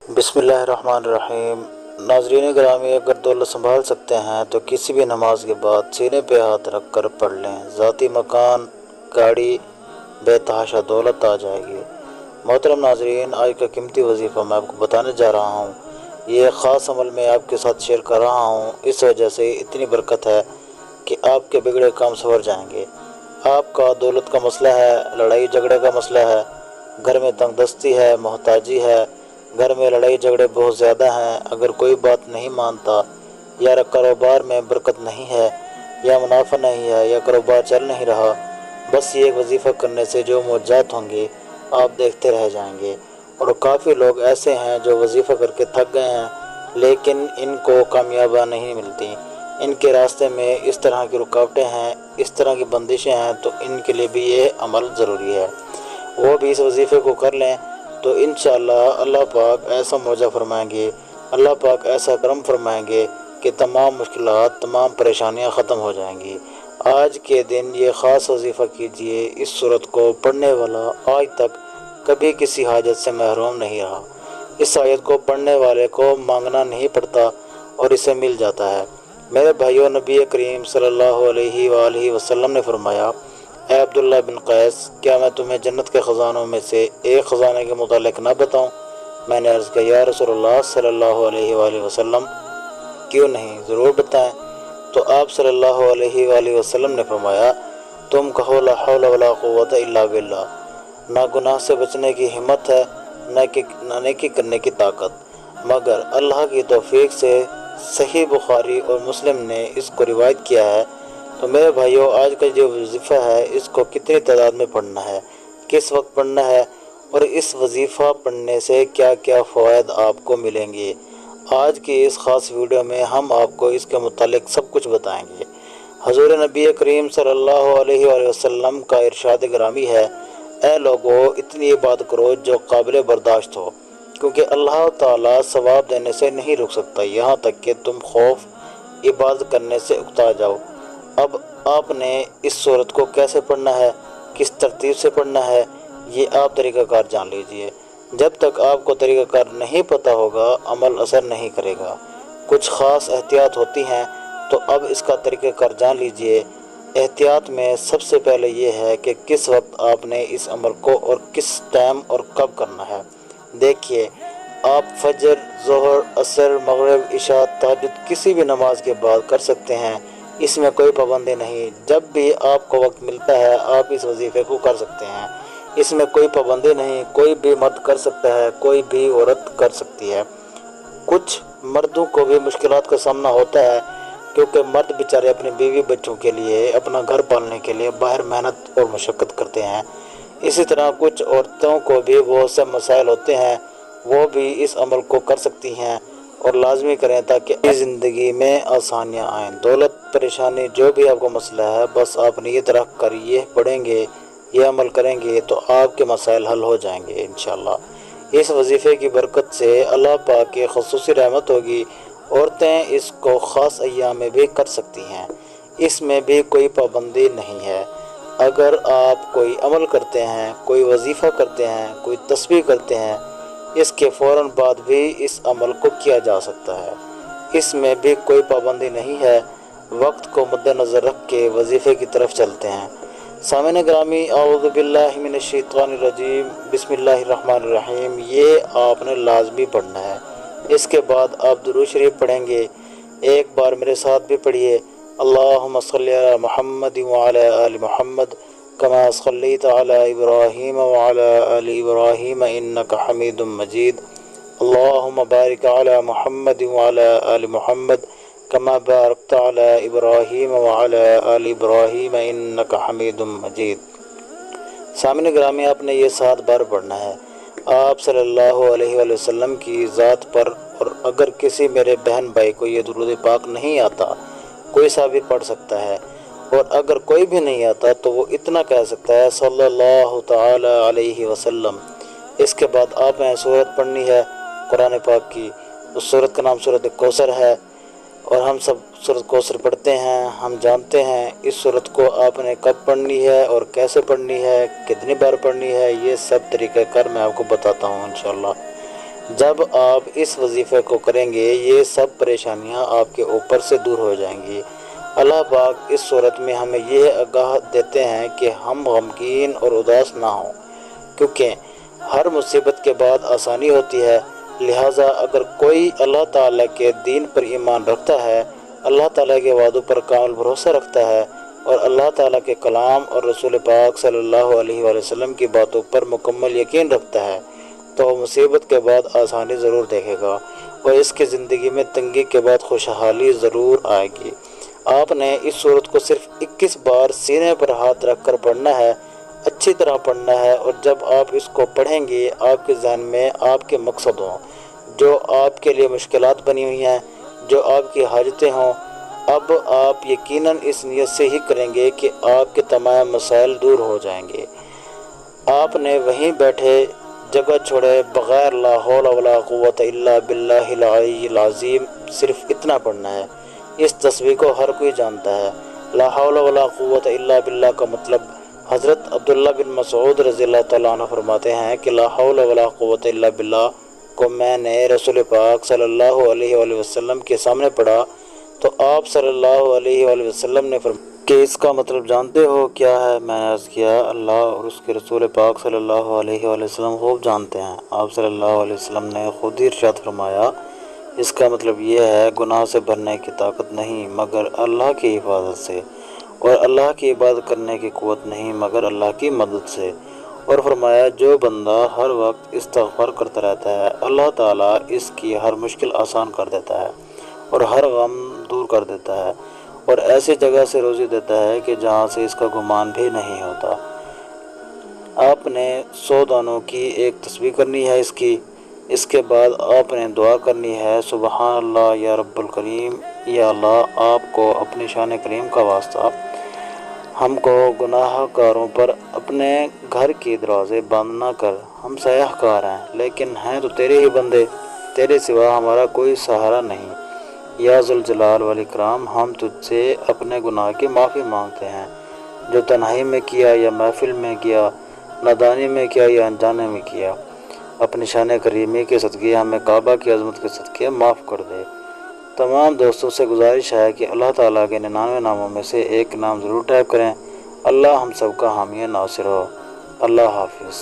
बिस्मिल्लाहिर्रहमानिर्रहीम। नाज़रीन ग्रामी, अगर दौलत संभाल सकते हैं तो किसी भी नमाज के बाद सीने पे हाथ रख कर पढ़ लें, ज़ाती मकान, गाड़ी, बेतहाशा दौलत आ जाएगी। मोहतरम नाज़रीन, आज का कीमती वजीफ़ा मैं आपको बताने जा रहा हूँ। ये ख़ास अमल मैं आपके साथ शेयर कर रहा हूँ, इस वजह से इतनी बरकत है कि आपके बिगड़े काम संवर जाएंगे। आपका दौलत का मसला है, लड़ाई झगड़े का मसला है, घर में तंगदस्ती है, मोहताजी है, घर में लड़ाई झगड़े बहुत ज़्यादा हैं, अगर कोई बात नहीं मानता, या कारोबार में बरकत नहीं है, या मुनाफा नहीं है, या कारोबार चल नहीं रहा, बस ये एक वजीफ़ा करने से जो मौजात होंगे आप देखते रह जाएंगे। और काफ़ी लोग ऐसे हैं जो वजीफ़ा करके थक गए हैं, लेकिन इनको कामयाबी नहीं मिलती। इनके रास्ते में इस तरह की रुकावटें हैं, इस तरह की बंदिशें हैं, तो इनके लिए भी ये अमल ज़रूरी है। वो भी इस वजीफ़े को कर लें तो इंशाअल्लाह अल्लाह पाक ऐसा मौजा फरमाएंगे, अल्लाह पाक ऐसा करम फरमाएंगे कि तमाम मुश्किलात, तमाम परेशानियां ख़त्म हो जाएंगी। आज के दिन ये ख़ास वजीफ़ा कीजिए। इस सूरत को पढ़ने वाला आज तक कभी किसी हाजत से महरूम नहीं रहा। इस आयत को पढ़ने वाले को मांगना नहीं पड़ता और इसे मिल जाता है। मेरे भाइयों, नबी करीम सल्लल्लाहु अलैहि वसल्लम ने फरमाया, ए अब्दुल्ला बिन कैस, क्या मैं तुम्हें जन्नत के ख़ज़ानों में से एक ख़ज़ाने के मुतालिक ना बताऊं? मैंने अर्ज़ किया, या रसूलुल्लाह सल्लल्लाहु अलैहि वसल्लम, क्यों नहीं, ज़रूर बताएं। तो आप सल्लल्लाहु अलैहि वसल्लम ने फरमाया, तुम कहो ला हौला वला कुव्वता इल्ला बिल्लाह। ना गुनाह से बचने की हिम्मत है, ना नेकी करने की ताकत, मगर अल्लाह की तौफीक से। सही बुखारी और मुस्लिम ने इसको रिवायत किया है। तो मेरे भाइयों, आज का जो वजीफ़ा है इसको कितनी तादाद में पढ़ना है, किस वक्त पढ़ना है, और इस वजीफ़ा पढ़ने से क्या क्या फ़वाइद आपको मिलेंगे, आज की इस ख़ास वीडियो में हम आपको इसके मुतालिक सब कुछ बताएंगे। हज़ूर नबी करीम सल्लल्लाहु अलैहि वसल्लम का इरशाद ग्रामी है, ए लोगो, इतनी इबादत करो जो काबिल बर्दाश्त हो, क्योंकि अल्लाह ताला सवाब देने से नहीं रुक सकता यहाँ तक कि तुम खौफ इबादत करने से उकता जाओ। अब आपने इस सूरत को कैसे पढ़ना है, किस तरतीब से पढ़ना है, ये आप तरीक़ाकार जान लीजिए। जब तक आपको तरीक़ाकार नहीं पता होगा, अमल असर नहीं करेगा। कुछ ख़ास एहतियात होती हैं, तो अब इसका तरीक़ाकार जान लीजिए। एहतियात में सबसे पहले ये है कि किस वक्त आपने इस अमल को और किस टाइम और कब करना है। देखिए, आप फजर, ज़ोहर, असर, मगरिब, इशा, तहज्जुद किसी भी नमाज के बाद कर सकते हैं, इसमें कोई पाबंदी नहीं। जब भी आपको वक्त मिलता है आप इस वजीफ़े को कर सकते हैं, इसमें कोई पाबंदी नहीं। कोई भी मर्द कर सकता है, कोई भी औरत कर सकती है। कुछ मर्दों को भी मुश्किलात का सामना होता है, क्योंकि मर्द बेचारे अपने बीवी बच्चों के लिए, अपना घर पालने के लिए बाहर मेहनत और मशक्क़त करते हैं। इसी तरह कुछ औरतों को भी बहुत से मसाइल होते हैं, वो भी इस अमल को कर सकती हैं और लाजमी करें ताकि ज़िंदगी में आसानियाँ आएँ। दौलत, परेशानी, जो भी आपको मसला है, बस आप नीयत रख कर ये पढ़ेंगे, ये अमल करेंगे तो आपके मसाइल हल हो जाएंगे इंशाअल्लाह। इस वजीफ़े की बरकत से अल्लाह पाक की ख़ुसूसी रहमत होगी। औरतें इसको ख़ास अय्याम में भी कर सकती हैं, इसमें भी कोई पाबंदी नहीं है। अगर आप कोई अमल करते हैं, कोई वजीफ़ा करते हैं, कोई तस्बीह करते हैं, इसके फ़ौरन बाद भी इस अमल को किया जा सकता है, इसमें भी कोई पाबंदी नहीं है। वक्त को मद्देनज़र रख के वजीफ़े की तरफ चलते हैं। सामईन ग्रामी, औज़ु बिल्लाहि मिनश शैतानिर रजीम, बिस्मिल्लाहिर्रहमानिर्रहीम, ये आपने लाजमी पढ़ना है। इसके बाद आप दुरूद शरीफ पढ़ेंगे। एक बार मेरे साथ भी पढ़िए, अल्लाहुम्मा सल्लि अला मुहम्मद व अला आलि मुहम्मद कमा सल्लैत अला इब्राहीम व अला आलि इब्राहीम इन्नका हमीदुम मजीद। अल्लाहुम्मा बारिक अला मुहम्मद व अला आलि मुहम्मद कमा बारकत अला इब्राहीम व अला आलि इब्राहीम इन्नका हमीदुम मजीद। सामने ग्रामी, आपने ये 7 बार पढ़ना है आप सल्लल्लाहु अलैहि वसल्लम की ज़ात पर। और अगर किसी मेरे बहन भाई को ये दुरूद पाक नहीं आता, कोई सा भी पढ़ सकता है, और अगर कोई भी नहीं आता तो वो इतना कह सकता है, सल्लल्लाहु ताला अलैहि वसल्लम। इसके बाद आपने सूरत पढ़नी है कुरान पाक की। उस सूरत का नाम सूरत कौसर है, और हम सब सूरत कौसर पढ़ते हैं, हम जानते हैं। इस सूरत को आपने कब पढ़नी है और कैसे पढ़नी है, कितनी बार पढ़नी है, ये सब तरीक़ाकार मैं आपको बताता हूँ इंशाअल्लाह। جب آپ اس وظیفے کو کریں گے یہ سب پریشانیاں آپ کے اوپر سے دور ہو جائیں گی۔ اللہ پاک اس صورت میں ہمیں یہ آگاہ دیتے ہیں کہ ہم غمگین اور اداس نہ ہوں، کیونکہ ہر مصیبت کے بعد آسانی ہوتی ہے۔ لہٰذا اگر کوئی اللہ تعالیٰ کے دین پر ایمان رکھتا ہے، اللہ تعالیٰ کے وعدوں پر کامل بھروسہ رکھتا ہے اور اللہ تعالیٰ کے کلام اور رسول پاک صلی اللہ علیہ وآلہ وسلم کی باتوں پر مکمل یقین رکھتا ہے، تو وہ مصیبت کے بعد آسانی ضرور دیکھے گا اور اس کی زندگی میں تنگی کے بعد خوشحالی ضرور آئے گی۔ آپ نے اس سورت کو صرف 21 بار سینے پر ہاتھ رکھ کر پڑھنا ہے، اچھی طرح پڑھنا ہے، اور جب آپ اس کو پڑھیں گے آپ کے ذہن میں آپ کے مقصد ہوں، جو آپ کے لیے مشکلات بنی ہوئی ہیں، جو آپ کی حاجتیں ہوں۔ اب آپ یقیناً اس نیت سے ہی کریں گے کہ آپ کے تمام مسائل دور ہو جائیں گے۔ آپ نے وہیں بیٹھے جگہ چھوڑے بغیر لا حول ولا قوت الا باللہ العلی العظیم صرف اتنا پڑھنا ہے۔ اس تصویر کو ہر کوئی جانتا ہے۔ لا حول ولا قوت الا باللہ کا مطلب حضرت عبداللہ بن مسعود رضی اللہ تعالیٰ عنہ فرماتے ہیں کہ لا حول ولا قوت الا باللہ کو میں نے رسول پاک صلی اللہ علیہ وآلہ وسلم کے سامنے پڑھا تو آپ صلی اللہ علیہ وآلہ وسلم نے فرمایا کہ اس کا مطلب جانتے ہو کیا ہے؟ میں نے عرض کیا اللہ اور اس کے رسول پاک صلی اللہ علیہ وآلہ وسلم خوب جانتے ہیں۔ آپ صلی اللہ علیہ وسلم نے خود ہی ارشاد فرمایا اس کا مطلب یہ ہے گناہ سے بھرنے کی طاقت نہیں مگر اللہ کی حفاظت سے، اور اللہ کی عبادت کرنے کی قوت نہیں مگر اللہ کی مدد سے، اور فرمایا جو بندہ ہر وقت استغفار کرتا رہتا ہے اللہ تعالیٰ اس کی ہر مشکل آسان کر دیتا ہے اور ہر غم دور کر دیتا ہے اور ایسی جگہ سے روزی دیتا ہے کہ جہاں سے اس کا گمان بھی نہیں ہوتا۔ آپ نے 100 دانوں کی ایک تسبیح کرنی ہے اس کے بعد آپ نے دعا کرنی ہے سبحان اللہ یا رب الکریم، یا اللہ آپ کو اپنی شان کریم کا واسطہ ہم کو گناہ کاروں پر اپنے گھر کے دروازے بند نہ کر، ہم سیاح کار ہیں لیکن ہیں تو تیرے ہی بندے، تیرے سوا ہمارا کوئی سہارا نہیں۔ یا ذوالجلال والاکرام ہم تجھ سے اپنے گناہ کی معافی مانگتے ہیں، جو تنہائی میں کیا یا محفل میں کیا، نادانی میں کیا یا انجانے میں کیا، اپنی شان کریمی کے صدقے ہمیں کعبہ کی عظمت کے صدقے معاف کر دے۔ تمام دوستوں سے گزارش ہے کہ اللہ تعالیٰ کے 99 ناموں میں سے ایک نام ضرور ٹائپ کریں۔ اللہ ہم سب کا حامی ناصر ہو۔ اللہ حافظ۔